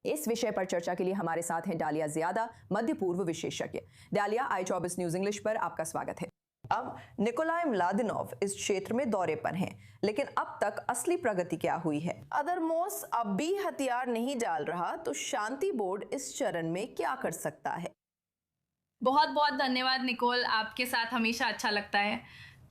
इस विषय पर चर्चा के लिए हमारे साथ हैं डालिया ज़ियादा, मध्य पूर्व विशेषज्ञ। डालिया, i24 न्यूज इंग्लिश पर आपका स्वागत है। अब निकोलाई म्लादेनोव इस क्षेत्र में दौरे पर हैं, लेकिन अब तक असली प्रगति क्या हुई है? अदरमोस अब भी हथियार नहीं डाल रहा, तो शांति बोर्ड इस चरण में क्या कर सकता है? बहुत बहुत धन्यवाद निकोल, आपके साथ हमेशा अच्छा लगता है।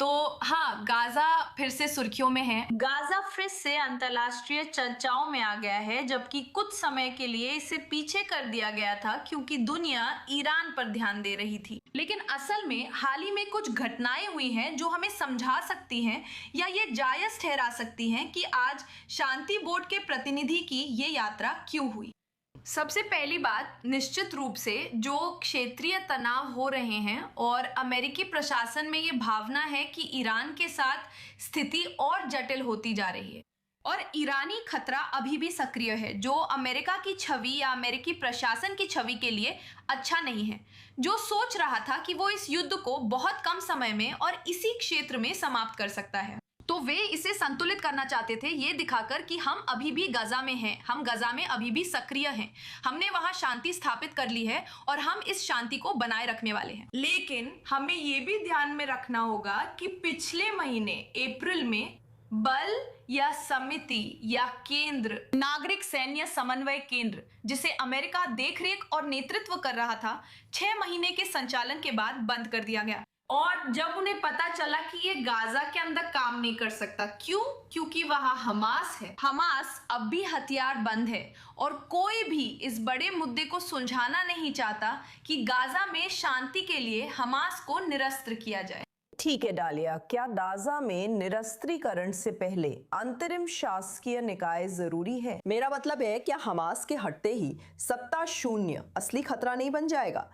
तो हाँ, गाजा फिर से सुर्खियों में है। गाजा फिर से अंतर्राष्ट्रीय चर्चाओं में आ गया है, जबकि कुछ समय के लिए इसे पीछे कर दिया गया था क्योंकि दुनिया ईरान पर ध्यान दे रही थी। लेकिन असल में हाल ही में कुछ घटनाएं हुई हैं जो हमें समझा सकती हैं या ये जायज ठहरा सकती हैं कि आज शांति बोर्ड के प्रतिनिधि की ये यात्रा क्यों हुई। सबसे पहली बात, निश्चित रूप से जो क्षेत्रीय तनाव हो रहे हैं और अमेरिकी प्रशासन में ये भावना है कि ईरान के साथ स्थिति और जटिल होती जा रही है और ईरानी खतरा अभी भी सक्रिय है, जो अमेरिका की छवि या अमेरिकी प्रशासन की छवि के लिए अच्छा नहीं है, जो सोच रहा था कि वो इस युद्ध को बहुत कम समय में और इसी क्षेत्र में समाप्त कर सकता है। तो वे इसे संतुलित करना चाहते थे, ये दिखाकर कि हम अभी भी गाजा में हैं, हम गाजा में अभी भी सक्रिय हैं, हमने वहां शांति स्थापित कर ली है और हम इस शांति को बनाए रखने वाले हैं। लेकिन हमें ये भी ध्यान में रखना होगा कि पिछले महीने अप्रैल में बल या समिति या केंद्र, नागरिक सैन्य समन्वय केंद्र, जिसे अमेरिका देखरेख और नेतृत्व कर रहा था, 6 महीने के संचालन के बाद बंद कर दिया गया। और जब उन्हें पता चला कि ये गाजा के अंदर काम नहीं कर सकता, क्यों? क्योंकि वहां हमास है। हमास अब भी हथियार बंद है और कोई भी इस बड़े मुद्दे को सुलझाना नहीं चाहता कि गाजा में शांति के लिए हमास को निरस्त्र किया जाए। ठीक है डालिया, क्या गाजा में निरस्त्रीकरण से पहले अंतरिम शासकीय निकाय जरूरी है? मेरा मतलब है, क्या हमास के हटते ही सत्ता शून्य असली खतरा नहीं बन जाएगा?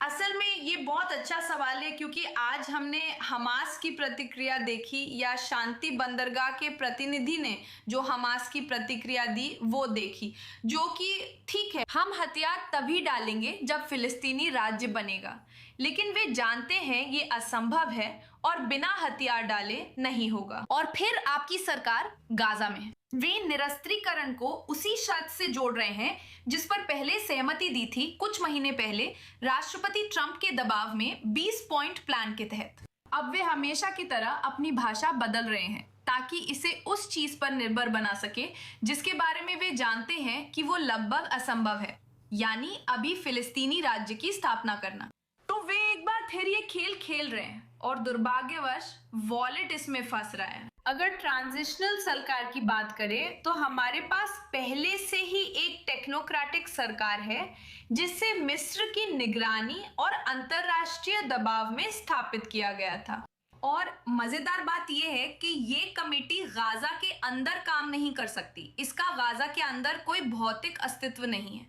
असल में ये बहुत अच्छा सवाल है, क्योंकि आज हमने हमास की प्रतिक्रिया देखी या शांति बंदरगाह के प्रतिनिधि ने जो हमास की प्रतिक्रिया दी वो देखी, जो कि ठीक है, हम हथियार तभी डालेंगे जब फिलिस्तीनी राज्य बनेगा, लेकिन वे जानते हैं ये असंभव है और बिना हथियार डाले नहीं होगा। और फिर आपकी सरकार गाजा में है। वे निरस्त्रीकरण को उसी शर्त से जोड़ रहे हैं जिस पर पहले सहमति दी थी कुछ महीने पहले राष्ट्रपति ट्रंप के दबाव में 20 पॉइंट प्लान के तहत। अब वे हमेशा की तरह अपनी भाषा बदल रहे हैं ताकि इसे उस चीज पर निर्भर बना सके जिसके बारे में वे जानते हैं कि वो लगभग असंभव है, यानी अभी फिलिस्तीनी राज्य की स्थापना करना। तो वे एक बार फिर ये खेल खेल रहे हैं और दुर्भाग्यवश वॉलेट इसमें फंस रहा है। अगर ट्रांजिशनल सरकार की बात करें तो हमारे पास पहले से ही एक टेक्नोक्रेटिक सरकार है जिसे मिस्र की निगरानी और अंतरराष्ट्रीय दबाव में स्थापित किया गया था। और मजेदार बात यह है कि ये कमेटी गाजा के अंदर काम नहीं कर सकती, इसका गाजा के अंदर कोई भौतिक अस्तित्व नहीं है।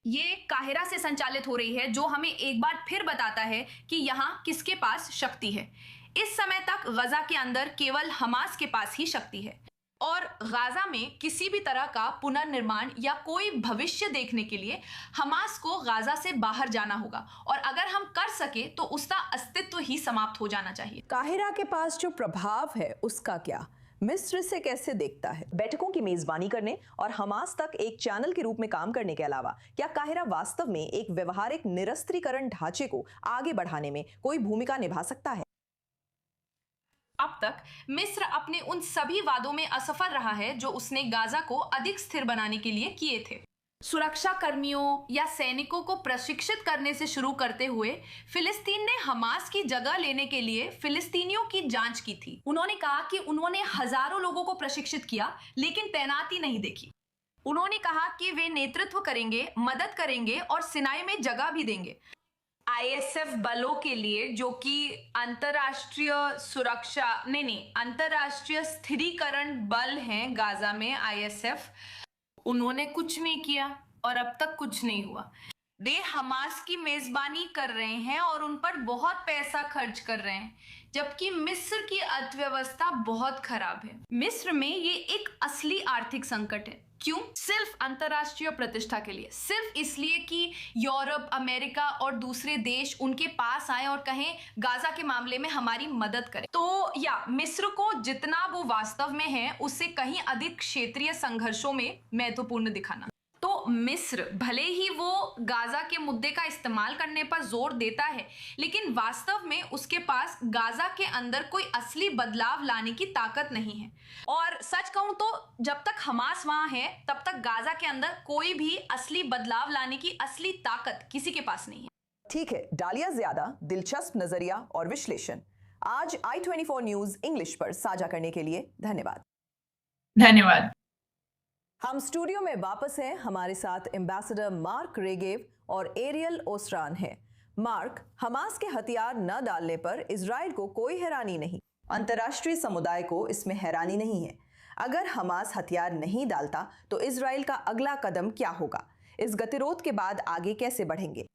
ये काहिरा से संचालित हो रही है, जो हमें एक बार फिर बताता है कि यहाँ किसके पास शक्ति है। इस समय तक गाजा के अंदर केवल हमास के पास ही शक्ति है और गाजा में किसी भी तरह का पुनर्निर्माण या कोई भविष्य देखने के लिए हमास को गाजा से बाहर जाना होगा और अगर हम कर सके तो उसका अस्तित्व ही समाप्त हो जाना चाहिए। काहिरा के पास जो प्रभाव है उसका क्या? मिस्र से कैसे देखता है? बैठकों की मेजबानी करने और हमास तक एक चैनल के रूप में काम करने के अलावा क्या काहिरा वास्तव में एक व्यवहारिक निरस्त्रीकरण ढांचे को आगे बढ़ाने में कोई भूमिका निभा सकता है? अब तक मिस्र अपने उन सभी वादों में असफल रहा है जो उसने गाजा को अधिक स्थिर बनाने के लिए किए थे। सुरक्षा कर्मियों या सैनिकों को प्रशिक्षित करने से शुरू करते हुए फिलिस्तीन ने हमास की जगह लेने के लिए फिलिस्तीनियों की जांच की थी। उन्होंने कहा कि उन्होंने हजारों लोगों को प्रशिक्षित किया लेकिन तैनाती नहीं देखी। उन्होंने कहा कि वे नेतृत्व करेंगे, मदद करेंगे और सिनाई में जगह भी देंगे। आईएसएफ बलों के लिए, जो कि अंतरराष्ट्रीय अंतरराष्ट्रीय स्थिरीकरण बल हैं गाजा में, आईएसएफ, उन्होंने कुछ नहीं किया और अब तक कुछ नहीं हुआ। वे हमास की मेजबानी कर रहे हैं और उन पर बहुत पैसा खर्च कर रहे हैं, जबकि मिस्र की अर्थव्यवस्था बहुत खराब है। मिस्र में ये एक असली आर्थिक संकट है। क्यों? सिर्फ अंतरराष्ट्रीय प्रतिष्ठा के लिए, सिर्फ इसलिए कि यूरोप, अमेरिका और दूसरे देश उनके पास आए और कहें गाजा के मामले में हमारी मदद करें। तो या मिस्र को जितना वो वास्तव में है उससे कहीं अधिक क्षेत्रीय संघर्षों में महत्वपूर्ण दिखाना। तो मिस्र भले ही वो गाजा के मुद्दे का इस्तेमाल करने पर जोर देता है, लेकिन वास्तव में उसके पास गाजा के अंदर कोई असली बदलाव लाने की ताकत नहीं है। और सच कहूं तो जब तक हमास वहां है तब तक गाजा के अंदर कोई भी असली बदलाव लाने की असली ताकत किसी के पास नहीं है। ठीक है, डालिया ज्यादा, दिलचस्प नजरिया और विश्लेषण आज i24 न्यूज इंग्लिश पर साझा करने के लिए धन्यवाद। धन्यवाद। हम स्टूडियो में वापस हैं। हमारे साथ एम्बेसडर मार्क रेगेव और एरियल ओस्ट्रान हैं। मार्क, हमास के हथियार न डालने पर इजराइल को कोई हैरानी नहीं, अंतर्राष्ट्रीय समुदाय को इसमें हैरानी नहीं है। अगर हमास हथियार नहीं डालता तो इजराइल का अगला कदम क्या होगा? इस गतिरोध के बाद आगे कैसे बढ़ेंगे?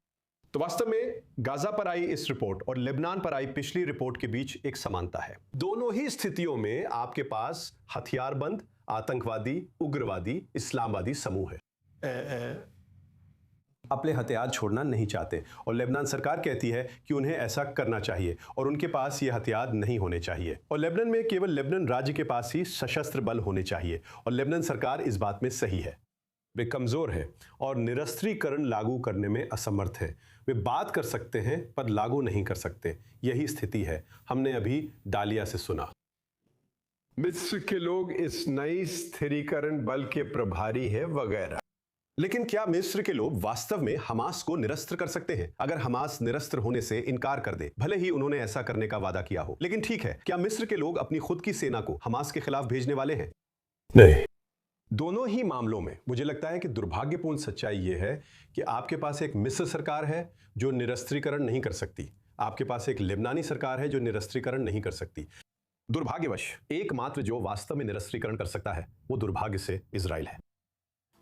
तो वास्तव में गाजा पर आई इस रिपोर्ट और लेबनान पर आई पिछली रिपोर्ट के बीच एक समानता है। दोनों ही स्थितियों में आपके पास हथियारबंद, आतंकवादी, उग्रवादी, इस्लामवादी समूह है। अपने हथियार छोड़ना नहीं चाहते और लेबनान सरकार कहती है कि उन्हें ऐसा करना चाहिए और उनके पास ये हथियार नहीं होने चाहिए। और लेबनान में केवल लेबनान राज्य के पास ही सशस्त्र बल होने चाहिए और लेबनान सरकार इस बात में सही है। वे कमजोर हैं और निरस्त्रीकरण लागू करने में असमर्थ हैं। वे बात कर सकते हैं पर लागू नहीं कर सकते। यही स्थिति है। हमने अभी डालिया से सुना। मिस्र के लोग इस नई स्थिरीकरण बल के प्रभारी है वगैरह। लेकिन क्या मिस्र के लोग वास्तव में हमास को निरस्त्र कर सकते हैं? अगर हमास निरस्त्र होने से इनकार कर दे, भले ही उन्होंने ऐसा करने का वादा किया हो, लेकिन ठीक है, क्या मिस्र के लोग अपनी खुद की सेना को हमास के खिलाफ भेजने वाले हैं? नहीं। दोनों ही मामलों में मुझे लगता है कि दुर्भाग्यपूर्ण सच्चाई यह है कि आपके पास एक मिस्र सरकार है जो निरस्त्रीकरण नहीं कर सकती, आपके पास एक लेबनानी सरकार है जो निरस्त्रीकरण नहीं कर सकती। दुर्भाग्यवश एकमात्र जो वास्तव में निरस्त्रीकरण कर सकता है वो दुर्भाग्य से इजराइल है।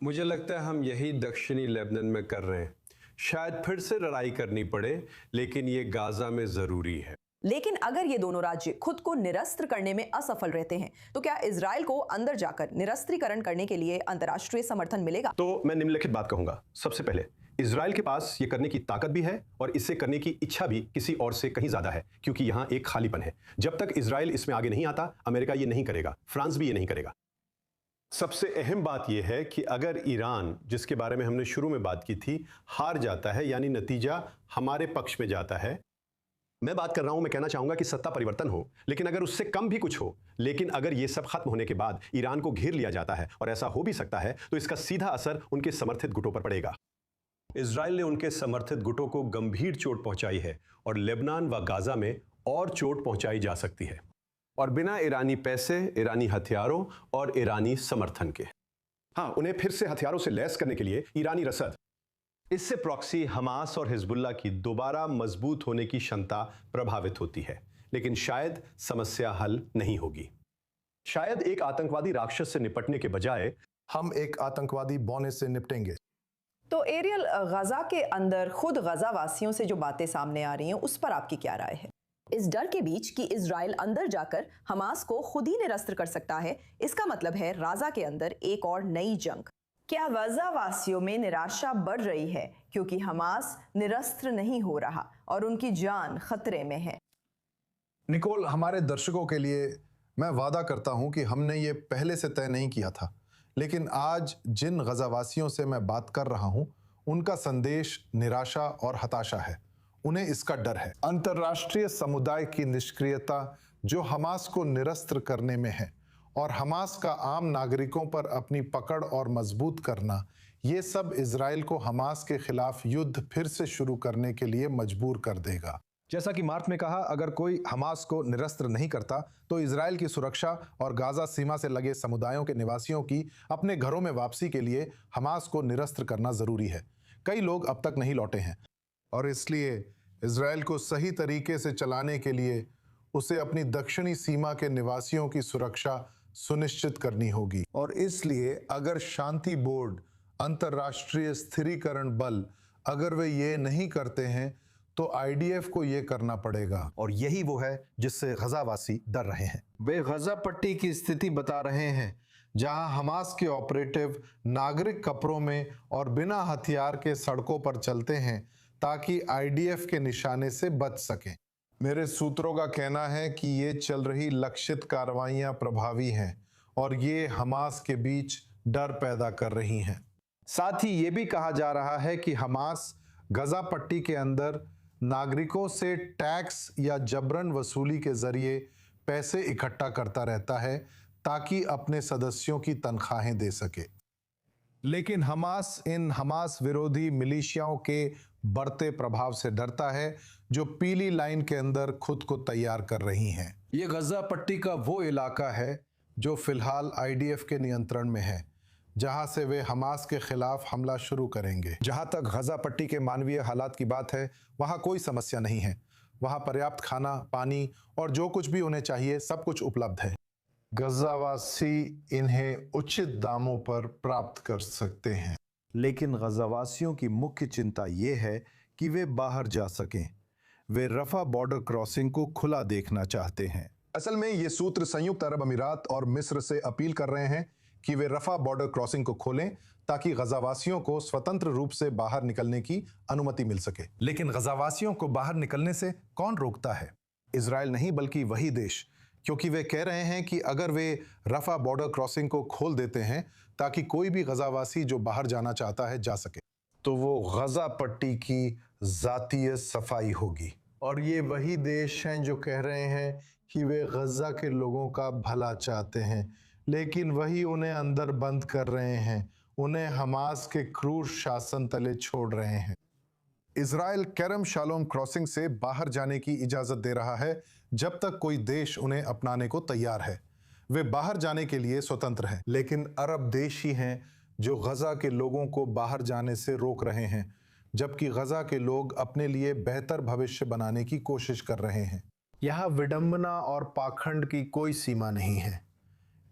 मुझे लगता है हम यही दक्षिणी लेबनान में कर रहे हैं। शायद फिर से लड़ाई करनी पड़े, लेकिन ये गाजा में जरूरी है। लेकिन अगर ये दोनों राज्य खुद को निरस्त्र करने में असफल रहते हैं तो क्या इजराइल को अंदर जाकर निरस्त्रीकरण करने के लिए अंतर्राष्ट्रीय समर्थन मिलेगा? तो मैं निम्नलिखित बात कहूंगा। सबसे पहले, इजराइल के पास ये करने की ताकत भी है और इसे करने की इच्छा भी किसी और से कहीं ज्यादा है, क्योंकि यहां एक खालीपन है। जब तक इजराइल इसमें आगे नहीं आता, अमेरिका ये नहीं करेगा, फ्रांस भी ये नहीं करेगा। सबसे अहम बात यह है कि अगर ईरान, जिसके बारे में हमने शुरू में बात की थी, हार जाता है, यानी नतीजा हमारे पक्ष में जाता है। मैं बात कर रहा हूं, मैं कहना चाहूंगा कि सत्ता परिवर्तन हो, लेकिन अगर उससे कम भी कुछ हो, लेकिन अगर ये सब खत्म होने के बाद ईरान को घेर लिया जाता है, और ऐसा हो भी सकता है, तो इसका सीधा असर उनके समर्थित गुटों पर पड़ेगा। इजराइल ने उनके समर्थित गुटों को गंभीर चोट पहुंचाई है और लेबनान व गाजा में और चोट पहुंचाई जा सकती है, और बिना ईरानी पैसे, ईरानी हथियारों और ईरानी समर्थन के। हाँ, उन्हें फिर से हथियारों से लैस करने के लिए ईरानी रसद। इससे प्रॉक्सी हमास और हिजबुल्ला की दोबारा मजबूत होने की क्षमता प्रभावित होती है, लेकिन शायद समस्या हल नहीं होगी। शायद एक आतंकवादी राक्षस से निपटने के बजाय हम एक आतंकवादी बौने से निपटेंगे। तो एरियल, गजा के अंदर खुद गजा वासियों से जो बातें सामने आ रही हैं उस पर आपकी क्या राय है? इस डर के बीच कि इजराइल अंदर जाकर हमास को खुद ही निरस्त्र कर सकता है, इसका मतलब है गाजा के अंदर एक और नई जंग। क्या गजा वासियों में निराशा बढ़ रही है क्योंकि हमास निरस्त्र नहीं हो रहा और उनकी जान खतरे में है? निकोल, हमारे दर्शकों के लिए मैं वादा करता हूं कि हमने ये पहले से तय नहीं किया था, लेकिन आज जिन गजावासियों से मैं बात कर रहा हूं उनका संदेश निराशा और हताशा है। उन्हें इसका डर है। अंतर्राष्ट्रीय समुदाय की निष्क्रियता जो हमास को निरस्त्र करने में है और हमास का आम नागरिकों पर अपनी पकड़ और मजबूत करना, ये सब इजराइल को हमास के खिलाफ युद्ध फिर से शुरू करने के लिए मजबूर कर देगा। जैसा कि मार्क ने कहा, अगर कोई हमास को निरस्त्र नहीं करता तो इजराइल की सुरक्षा और गाजा सीमा से लगे समुदायों के निवासियों की अपने घरों में वापसी के लिए हमास को निरस्त्र करना जरूरी है। कई लोग अब तक नहीं लौटे हैं और इसलिए इजराइल को सही तरीके से चलाने के लिए उसे अपनी दक्षिणी सीमा के निवासियों की सुरक्षा सुनिश्चित करनी होगी। और इसलिए अगर शांति बोर्ड, अंतर्राष्ट्रीय स्थिरीकरण बल, अगर वे ये नहीं करते हैं तो आईडीएफ को ये करना पड़ेगा, और यही वो है जिससे गजावासी डर रहे हैं। वे गजा पट्टी की स्थिति बता रहे हैं जहां हमास के ऑपरेटिव नागरिक कपड़ों में और बिना हथियार के सड़कों पर चलते हैं ताकि आईडीएफ के निशाने से बच सकें। मेरे सूत्रों का कहना है कि ये चल रही लक्षित कार्रवाइयां प्रभावी हैं और ये हमास के बीच डर पैदा कर रही हैं। साथ ही ये भी कहा जा रहा है कि हमास गजा पट्टी के अंदर नागरिकों से टैक्स या जबरन वसूली के जरिए पैसे इकट्ठा करता रहता है ताकि अपने सदस्यों की तनख्वाहें दे सके। लेकिन हमास इन हमास विरोधी मिलिशियाओं के बढ़ते प्रभाव से डरता है जो पीली लाइन के अंदर खुद को तैयार कर रही हैं। ये गजा पट्टी का वो इलाका है जो फिलहाल आईडीएफ के नियंत्रण में है, जहां से वे हमास के खिलाफ हमला शुरू करेंगे। जहां तक गजा पट्टी के मानवीय हालात की बात है, वहां कोई समस्या नहीं है। वहां पर्याप्त खाना, पानी और जो कुछ भी उन्हें चाहिए सब कुछ उपलब्ध है। गजावासी इन्हें उचित दामों पर प्राप्त कर सकते हैं। लेकिन गजावासियों की मुख्य चिंता ये है कि वे बाहर जा सकें। वे रफा बॉर्डर क्रॉसिंग को खुला देखना चाहते हैं। असल में ये सूत्र संयुक्त अरब अमीरात और मिस्र से अपील कर रहे हैं कि वे रफा बॉर्डर क्रॉसिंग को खोलें ताकि गजावासियों को स्वतंत्र रूप से बाहर निकलने की अनुमति मिल सके। लेकिन गजावासियों को बाहर निकलने से कौन रोकता है? इजराइल नहीं बल्कि वही देश, क्योंकि वे कह रहे हैं कि अगर वे रफा बॉर्डर क्रॉसिंग को खोल देते हैं ताकि कोई भी गजावासी जो बाहर जाना चाहता है जा सके, तो वो गजा पट्टी की जातीय सफाई होगी। और ये वही देश हैं जो कह रहे हैं कि वे गजा के लोगों का भला चाहते हैं, लेकिन वही उन्हें अंदर बंद कर रहे हैं, उन्हें हमास के क्रूर शासन तले छोड़ रहे हैं। इजराइल करम शालोम क्रॉसिंग से बाहर जाने की इजाजत दे रहा है जब तक कोई देश उन्हें अपनाने को तैयार है। वे बाहर जाने के लिए स्वतंत्र हैं, लेकिन अरब देश ही हैं जो गजा के लोगों को बाहर जाने से रोक रहे हैं, जबकि गजा के लोग अपने लिए बेहतर भविष्य बनाने की कोशिश कर रहे हैं। यहाँ विडंबना और पाखंड की कोई सीमा नहीं है।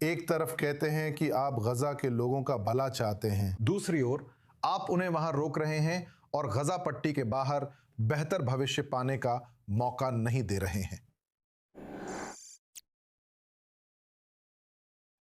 एक तरफ कहते हैं कि आप गजा के लोगों का भला चाहते हैं, दूसरी ओर आप उन्हें वहां रोक रहे हैं और गजा पट्टी के बाहर बेहतर भविष्य पाने का मौका नहीं दे रहे हैं।